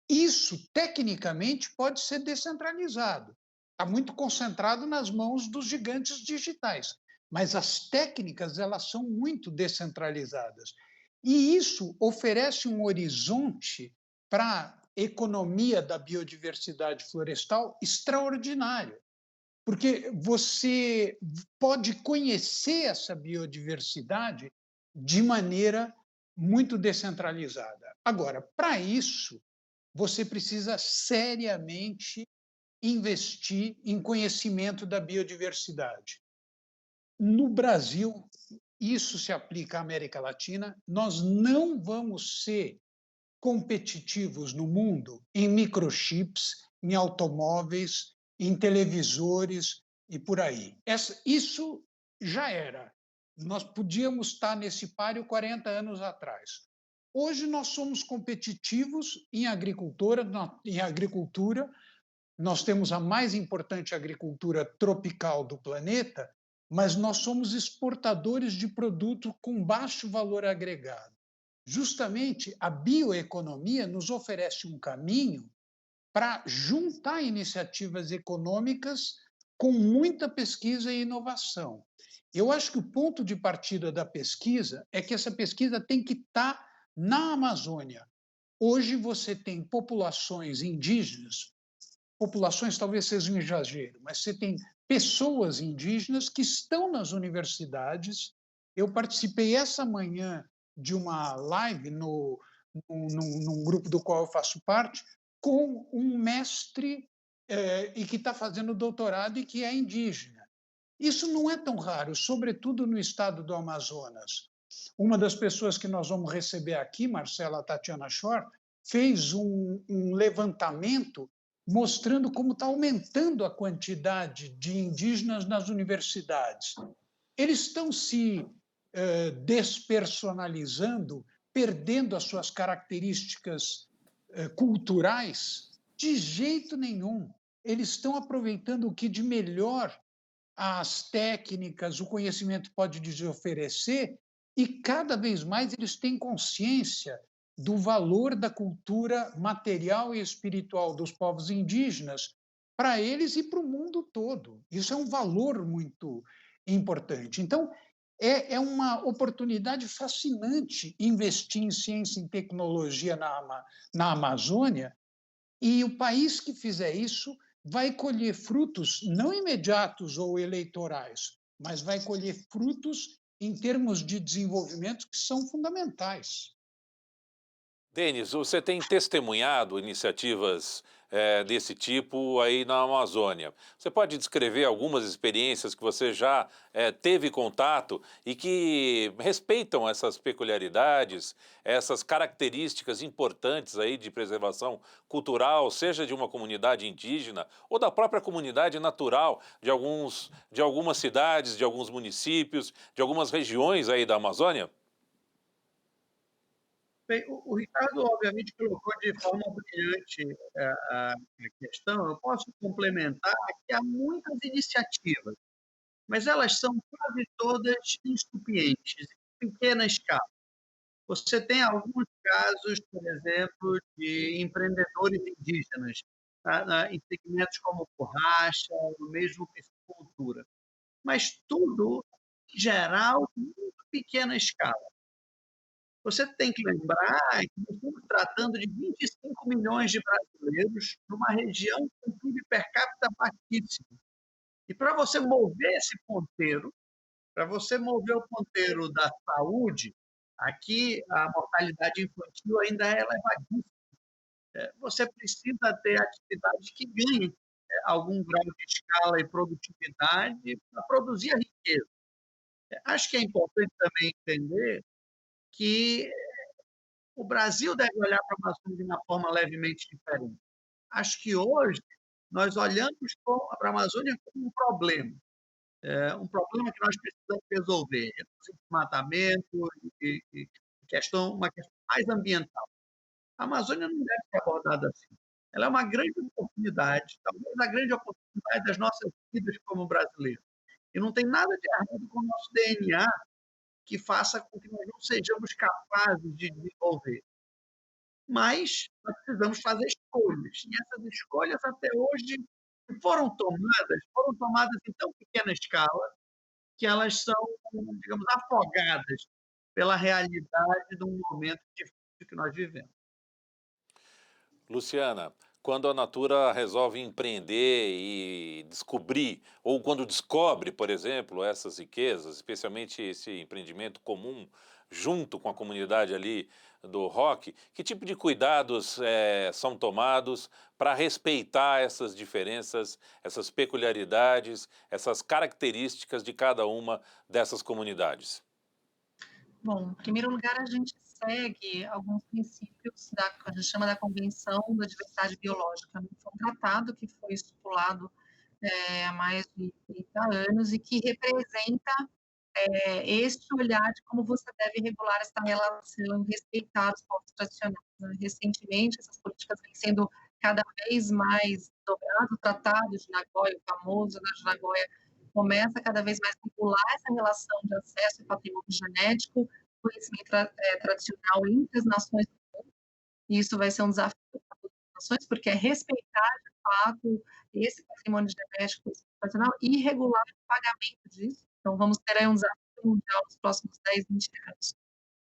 isso tecnicamente pode ser descentralizado. Está muito concentrado nas mãos dos gigantes digitais, mas as técnicas elas são muito descentralizadas. E isso oferece um horizonte para a economia da biodiversidade florestal extraordinário, porque você pode conhecer essa biodiversidade de maneira muito descentralizada. Agora, para isso, você precisa seriamente investir em conhecimento da biodiversidade. No Brasil, isso se aplica à América Latina, nós não vamos ser competitivos no mundo em microchips, em automóveis, em televisores e por aí. Isso já era. Nós podíamos estar nesse páreo 40 anos atrás. Hoje nós somos competitivos em agricultura, nós temos a mais importante agricultura tropical do planeta, mas nós somos exportadores de produto com baixo valor agregado. Justamente a bioeconomia nos oferece um caminho para juntar iniciativas econômicas com muita pesquisa e inovação. Eu acho que o ponto de partida da pesquisa é que essa pesquisa tem que estar na Amazônia. Hoje você tem populações indígenas, populações talvez seja um exagero, mas você tem pessoas indígenas que estão nas universidades. Eu participei essa manhã de uma live num grupo do qual eu faço parte, com um mestre e que está fazendo doutorado e que é indígena. Isso não é tão raro, sobretudo no estado do Amazonas. Uma das pessoas que nós vamos receber aqui, Marcela Tatiana Shore, fez um levantamento mostrando como está aumentando a quantidade de indígenas nas universidades. Eles estão se despersonalizando, perdendo as suas características culturais? De jeito nenhum. Eles estão aproveitando o que de melhor as técnicas, o conhecimento pode lhes oferecer, e cada vez mais eles têm consciência do valor da cultura material e espiritual dos povos indígenas para eles e para o mundo todo. Isso é um valor muito importante. Então, é uma oportunidade fascinante investir em ciência e tecnologia na Amazônia, e o país que fizer isso vai colher frutos não imediatos ou eleitorais, mas vai colher frutos em termos de desenvolvimento que são fundamentais. Denis, você tem testemunhado iniciativas desse tipo aí na Amazônia. Você pode descrever algumas experiências que você já teve contato e que respeitam essas peculiaridades, essas características importantes aí de preservação cultural, seja de uma comunidade indígena ou da própria comunidade natural de algumas cidades, de alguns municípios, de algumas regiões aí da Amazônia? Bem, o Ricardo, obviamente, colocou de forma brilhante a questão. Eu posso complementar que há muitas iniciativas, mas elas são quase todas incipientes, em pequena escala. Você tem alguns casos, por exemplo, de empreendedores indígenas, tá, em segmentos como borracha, ou mesmo piscicultura, mas tudo, em geral, muito pequena escala. Você tem que lembrar que nós estamos tratando de 25 milhões de brasileiros numa região com PIB per capita baixíssimo. E para você mover esse ponteiro, para você mover o ponteiro da saúde, aqui a mortalidade infantil ainda é elevadíssima. Você precisa ter atividades que ganhem algum grau de escala e produtividade para produzir a riqueza. Acho que é importante também entender que o Brasil deve olhar para a Amazônia de uma forma levemente diferente. Acho que hoje nós olhamos para a Amazônia como um problema. um problema que nós precisamos resolver, desmatamento e uma questão mais ambiental. A Amazônia não deve ser abordada assim. Ela é uma grande oportunidade, talvez a grande oportunidade das nossas vidas como brasileiros. E não tem nada de errado com o nosso DNA que faça com que nós não sejamos capazes de desenvolver. Mas nós precisamos fazer escolhas. E essas escolhas, até hoje, foram tomadas em tão pequena escala, que elas são, digamos, afogadas pela realidade de um momento difícil que nós vivemos. Luciana, quando a Natura resolve empreender e descobrir, ou quando descobre, por exemplo, essas riquezas, especialmente esse empreendimento comum, junto com a comunidade ali do rock, que tipo de cuidados são tomados para respeitar essas diferenças, essas peculiaridades, essas características de cada uma dessas comunidades? Bom, em primeiro lugar, a gente segue alguns princípios que a gente chama da Convenção da Diversidade Biológica, né? Foi um tratado que foi estipulado há mais de 30 anos e que representa este olhar de como você deve regular essa relação e respeitar os povos tradicionais, né? Recentemente, essas políticas vêm sendo cada vez mais dobradas. O Tratado de Nagoya, o famoso de Nagoya, começa cada vez mais a regular essa relação de acesso ao patrimônio genético, conhecimento tradicional entre as nações do mundo. E isso vai ser um desafio para todas as nações, porque é respeitar, de fato, esse patrimônio genético tradicional e regular o pagamento disso. Então, vamos ter aí um desafio mundial nos próximos 10, 20 anos.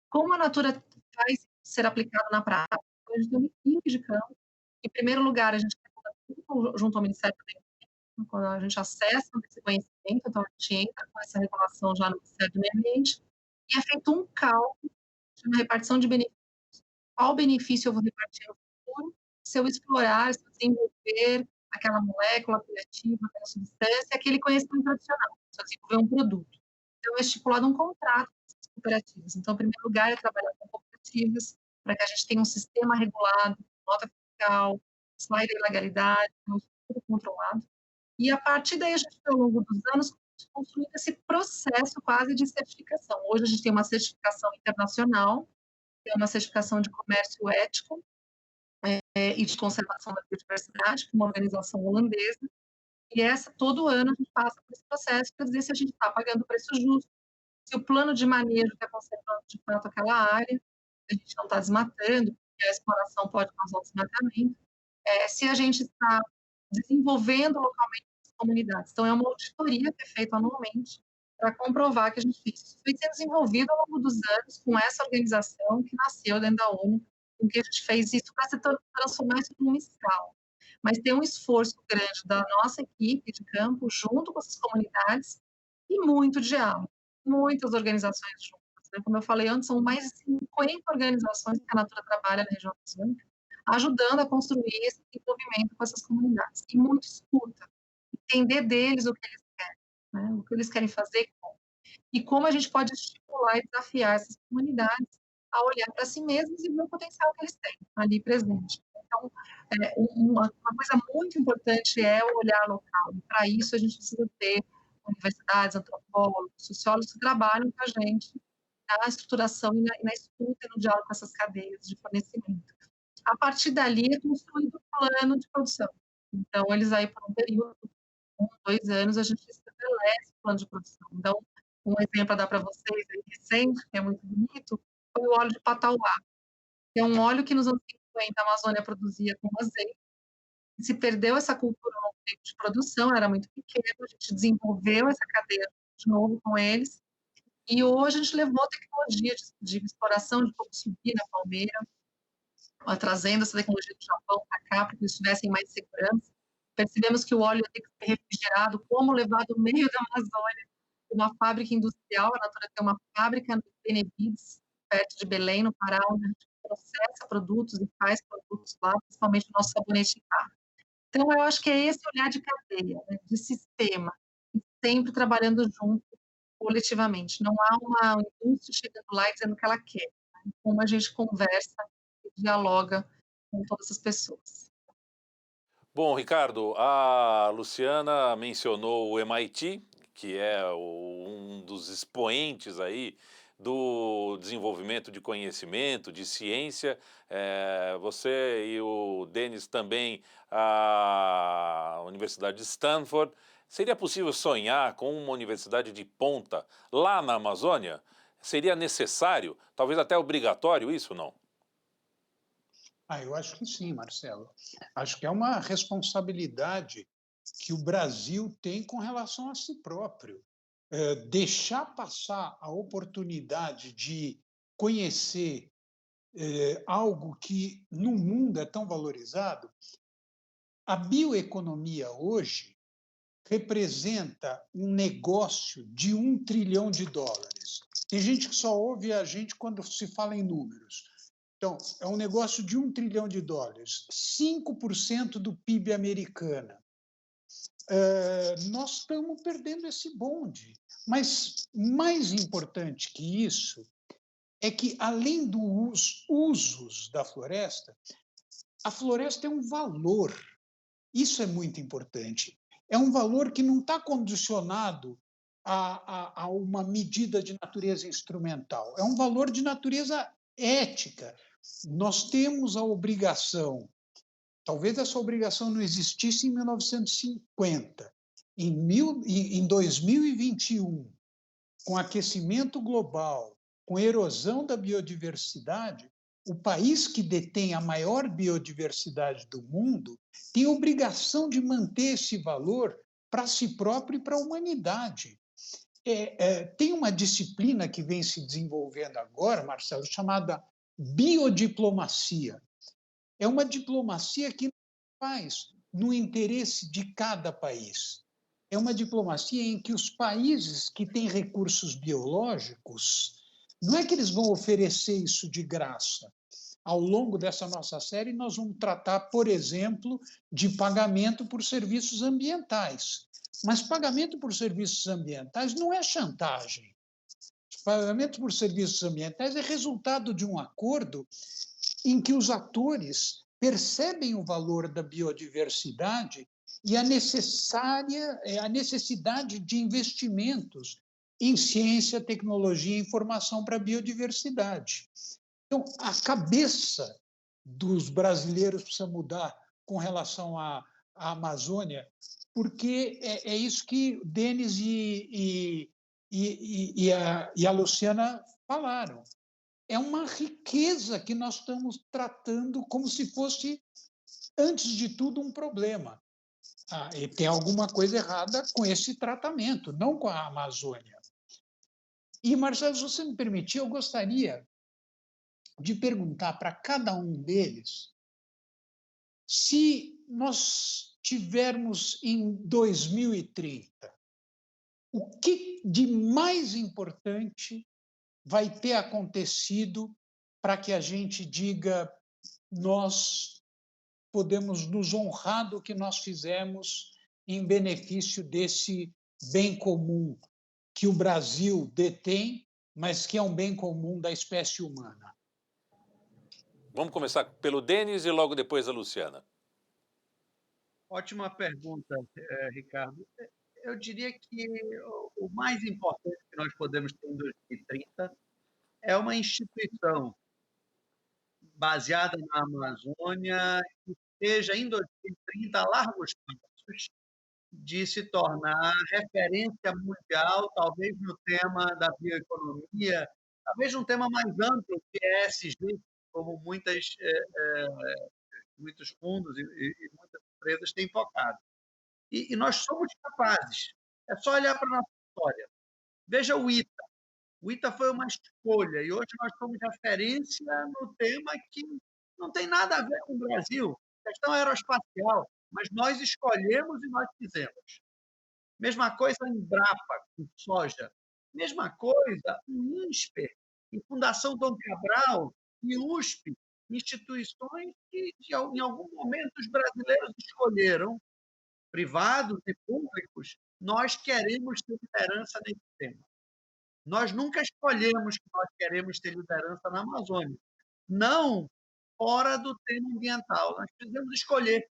Como a Natura vai ser aplicada na prática? A gente tem uma equipe de campo. Em primeiro lugar, a gente regula tudo junto ao Ministério do Meio Ambiente. Quando a gente acessa esse conhecimento, então a gente entra com essa regulação já no Ministério do Meio Ambiente e é feito um cálculo de uma repartição de benefícios. Qual benefício eu vou repartir no futuro se eu explorar, se eu desenvolver aquela molécula criativa, aquela substância, aquele conhecimento tradicional, se eu desenvolver um produto. Então, é estipulado um contrato com essas cooperativas. Então, em primeiro lugar, é trabalhar com cooperativas para que a gente tenha um sistema regulado, nota fiscal, sai da ilegalidade, tudo controlado. E, a partir daí, a gente, ao longo dos anos, construindo esse processo quase de certificação. Hoje, a gente tem uma certificação internacional, que é uma certificação de comércio ético e de conservação da biodiversidade, que é uma organização holandesa. E todo ano a gente passa por esse processo para dizer se a gente está pagando o preço justo, se o plano de manejo está conservando de fato aquela área, se a gente não está desmatando, porque a exploração pode causar um desmatamento, se a gente está desenvolvendo localmente as comunidades. Então, é uma auditoria que é feita anualmente para comprovar que a gente fez. Isso foi sendo desenvolvido ao longo dos anos com essa organização que nasceu dentro da ONU, com que a gente fez isso para se transformar isso numa escala. Mas tem um esforço grande da nossa equipe de campo, junto com essas comunidades, e muito diálogo, muitas organizações juntas, né? Como eu falei antes, são mais de 50 organizações que a Natura trabalha na região amazônica, ajudando a construir esse desenvolvimento com essas comunidades. E muito escuta, entender deles o que eles querem, né? O que eles querem fazer e como a gente pode estimular e desafiar essas comunidades a olhar para si mesmas e ver o potencial que eles têm ali presente. Então, uma coisa muito importante é o olhar local. E, para isso, a gente precisa ter universidades, antropólogos, sociólogos que trabalham com a gente na estruturação e na escuta e no diálogo com essas cadeias de fornecimento. A partir dali, é construído o plano de produção. Então, eles aí, por um período, 1, 2 anos, a gente estabelece o plano de produção. Então, um exemplo a dar para vocês aí, recente, que é muito bonito, foi o óleo de patauá, que é um óleo que nos anos 50 a Amazônia produzia com azeite. Se perdeu essa cultura no tempo de produção, era muito pequeno, a gente desenvolveu essa cadeia de novo com eles, e hoje a gente levou tecnologia de exploração de fogo subir na palmeira, trazendo essa tecnologia do Japão para cá, para que eles tivessem mais segurança. Percebemos que o óleo ia ter que ser refrigerado, como levar do meio da Amazônia, uma fábrica industrial. A Natura tem uma fábrica no Benevides, perto de Belém, no Pará, onde a gente processa produtos e faz produtos lá, principalmente o nosso sabonete de carro. Então, eu acho que é esse olhar de cadeia, né, de sistema, sempre trabalhando junto, coletivamente. Não há uma indústria chegando lá e dizendo o que ela quer, né? Como a gente conversa e dialoga com todas as pessoas. Bom, Ricardo, a Luciana mencionou o MIT, que é um dos expoentes aí do desenvolvimento de conhecimento, de ciência. Você e o Denis também, a Universidade de Stanford. Seria possível sonhar com uma universidade de ponta lá na Amazônia? Seria necessário, talvez até obrigatório isso, não? Eu acho que sim, Marcelo. Acho que é uma responsabilidade que o Brasil tem com relação a si próprio. Deixar passar a oportunidade de conhecer algo que no mundo é tão valorizado. A bioeconomia hoje representa um negócio de US$ 1 trilhão. Tem gente que só ouve a gente quando se fala em números. Então, é um negócio de US$ 1 trilhão, 5% do PIB americano. Nós estamos perdendo esse bonde. Mas mais importante que isso é que, além dos usos da floresta, a floresta é um valor. Isso é muito importante. É um valor que não está condicionado a uma medida de natureza instrumental. É um valor de natureza ética. Nós temos a obrigação, talvez essa obrigação não existisse em 1950, em 2021, com aquecimento global, com erosão da biodiversidade, o país que detém a maior biodiversidade do mundo tem obrigação de manter esse valor para si próprio e para a humanidade. Tem uma disciplina que vem se desenvolvendo agora, Marcelo, chamada biodiplomacia. É uma diplomacia que faz no interesse de cada país. É uma diplomacia em que os países que têm recursos biológicos, não é que eles vão oferecer isso de graça. Ao longo dessa nossa série, nós vamos tratar, por exemplo, de pagamento por serviços ambientais. Mas pagamento por serviços ambientais não é chantagem. Pagamento por serviços ambientais é resultado de um acordo em que os atores percebem o valor da biodiversidade e a necessidade de investimentos em ciência, tecnologia e informação para a biodiversidade. Então, a cabeça dos brasileiros precisa mudar com relação à Amazônia, porque é isso que o Denis e a Luciana falaram. É uma riqueza que nós estamos tratando como se fosse, antes de tudo, um problema. E tem alguma coisa errada com esse tratamento, não com a Amazônia. E, Marcelo, se você me permitir, eu gostaria de perguntar para cada um deles se nós tivermos em 2030, o que de mais importante vai ter acontecido para que a gente diga nós podemos nos honrar do que nós fizemos em benefício desse bem comum que o Brasil detém, mas que é um bem comum da espécie humana. Vamos começar pelo Denis e logo depois a Luciana. Ótima pergunta, Ricardo. Eu diria que o mais importante que nós podemos ter em 2030 é uma instituição baseada na Amazônia que esteja, em 2030, a largos passos de se tornar referência mundial, talvez no tema da bioeconomia, talvez num tema mais amplo, que é ESG, como muitos fundos e muitas empresas têm focado. E nós somos capazes. É só olhar para a nossa história. Veja o ITA. O ITA foi uma escolha e hoje nós somos referência no tema que não tem nada a ver com o Brasil, questão aeroespacial, mas nós escolhemos e nós fizemos. Mesma coisa a Embrapa, com soja. Mesma coisa o INSPER, em Fundação Dom Cabral e USP, instituições que, em algum momento, os brasileiros escolheram, privados e públicos, nós queremos ter liderança nesse tema. Nós nunca escolhemos que nós queremos ter liderança na Amazônia. Não fora do tema ambiental. Nós precisamos escolher.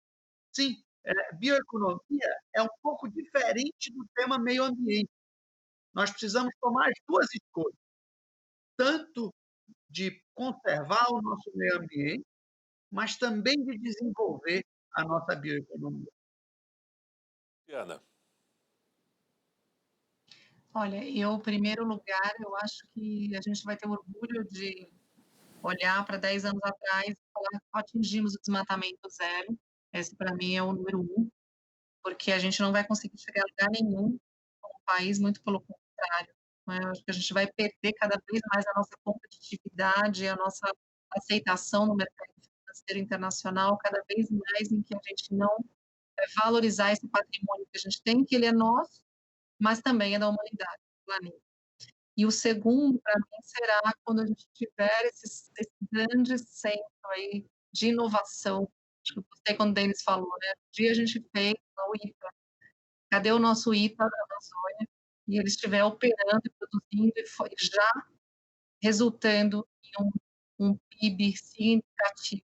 Sim, bioeconomia é um pouco diferente do tema meio ambiente. nós precisamos tomar as duas escolhas, tanto de conservar o nosso meio ambiente, mas também de desenvolver a nossa bioeconomia. Ana, Olha, eu, em primeiro lugar, eu acho que a gente vai ter orgulho de olhar para 10 anos atrás e falar: atingimos o desmatamento zero. Esse, para mim, é o número 1, porque a gente não vai conseguir chegar a lugar nenhum como país, muito pelo contrário, né. Eu acho que a gente vai perder cada vez mais a nossa competitividade, a nossa aceitação no mercado financeiro internacional, cada vez mais em que a gente não valorizar esse patrimônio que a gente tem, que ele é nosso, mas também é da humanidade, do planeta. E o segundo, para mim, será quando a gente tiver esse grande centro aí de inovação. Acho que eu gostei quando o Denis falou, né? Um dia a gente fez o IPA. Cadê o nosso IPA da Amazônia? E ele estiver operando e produzindo e foi já resultando em um PIB significativo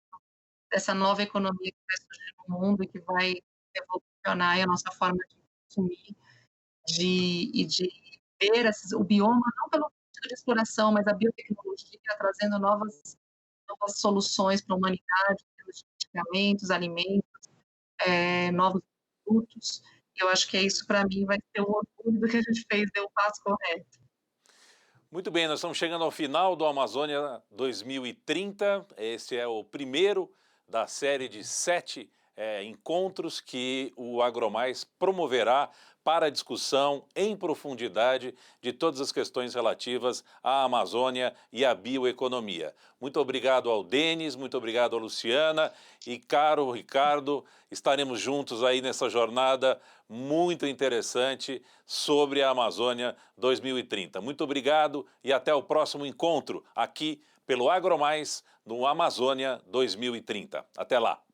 dessa nova economia que vai surgir no mundo e que vai revolucionar a nossa forma de consumir e de ver o bioma, não pelo tipo de exploração, mas a biotecnologia trazendo novas soluções para a humanidade, de medicamentos, alimentos, novos produtos. Eu acho que é isso, para mim, vai ser o orgulho do que a gente fez, deu o passo correto. muito bem, nós estamos chegando ao final do Amazônia 2030. Esse é o primeiro da série de 7 encontros que o Agromais promoverá para a discussão em profundidade de todas as questões relativas à Amazônia e à bioeconomia. Muito obrigado ao Denis, muito obrigado à Luciana e, caro Ricardo, estaremos juntos aí nessa jornada muito interessante sobre a Amazônia 2030. Muito obrigado e até o próximo encontro aqui pelo Agromais no Amazônia 2030. Até lá!